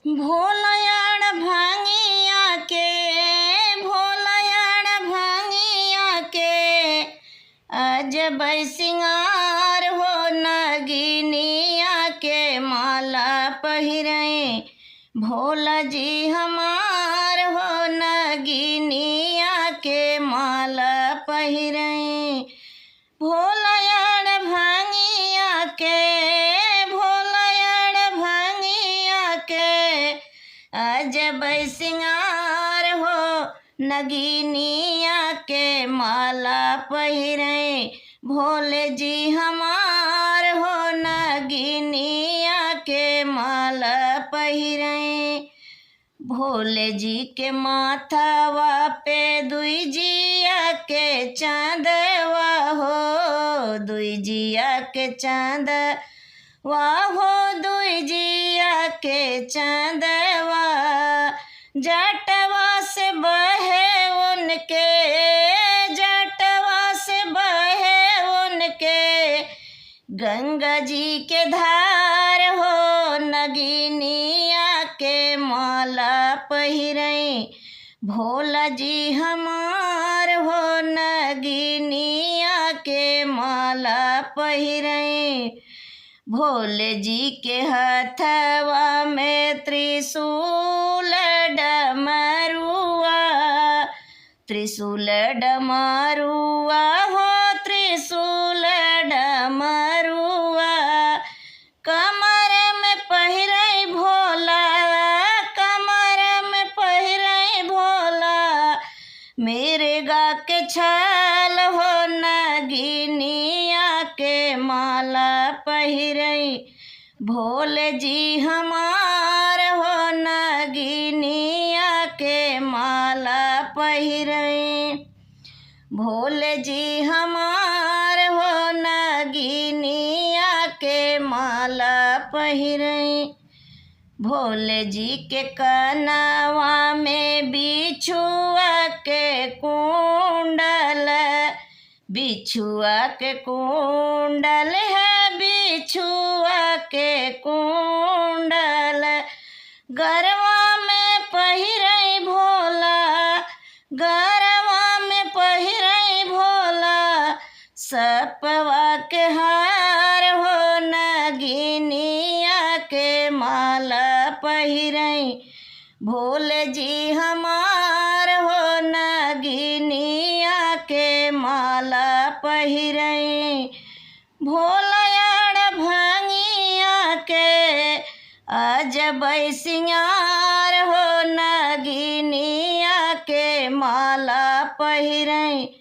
भोलयाण भांगिया के, भोलयाण भांगिया के, अजब सिंगार हो नगिनिया के माला पहिरे। भोला जी हमार हो नगिनिया के माला पहिरे। भोलयाण भांगिया के, भोलयाण भांगिया के, अजब सिंगार हो नगिनिया के माला पहिरे। भोले जी हमार हो नगिनिया के माला पहिरे। भोले जी के माथावा पे दुई जिया के चांदवा हो, दुई जिया के चांदवा हो, दुई जिया के चांदवा। जटवा से बहे उनके, जटवा से बहे उनके, गंगा जी के धार हो नगिनिया के माला पहिरे। भोला जी हमार हो नगिनिया के माला पहिरे। भोले जी के हथवा में त्रिशूल डमरुआ, त्रिशूल डमरुआ हो, त्रिशूल डमरुआ। कमर में पहिरे भोला, कमर में पहिरे भोला, मिर्गा के छाल हो नगिनिया के माला पहिरे। भोले जी हमार हो नगिनिया के माला पहिरे। भोले जी हमार हो नगिनिया के माला पहिरे। भोले जी के कनवा में बिछुआ के कुंडल, बिछुआ के कुंडल है, बिछुआ के कुंडल। गरवा में पहिरे भोला, गरवा में पहिरे भोला, सपवा के हार हो नगिनिया के माला पहिरे। भोले जी हमार हो नगिनिया के माला पहिरे। भोलयाण भांगिया के, अजब सिंगार हो नगिनिया के माला पहिरे।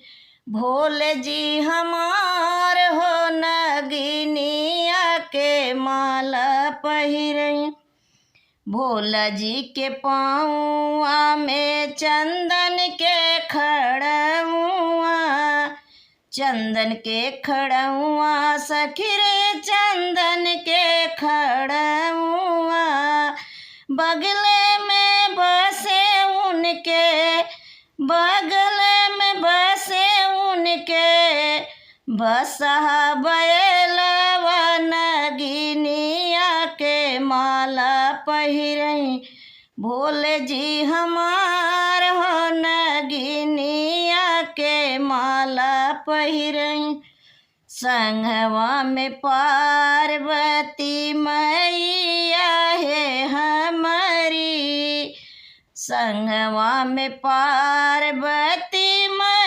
भोले जी हमार हो नगिनिया के माला पहिरे। भोला जी के पाँवा में चंदन के खड़उआ, चंदन के खड़उआ सखी रे, चंदन के खड़उआ। बगले में बसे उनके, बगले में बसे उनके, बसहा बैलवा नगिनिया के माला पहिरे। भोले जी हमार हो नगिनिया के माला पहिरे। संगवा में पार्वती मैया है हमारी, संगवा में पार्वती मैया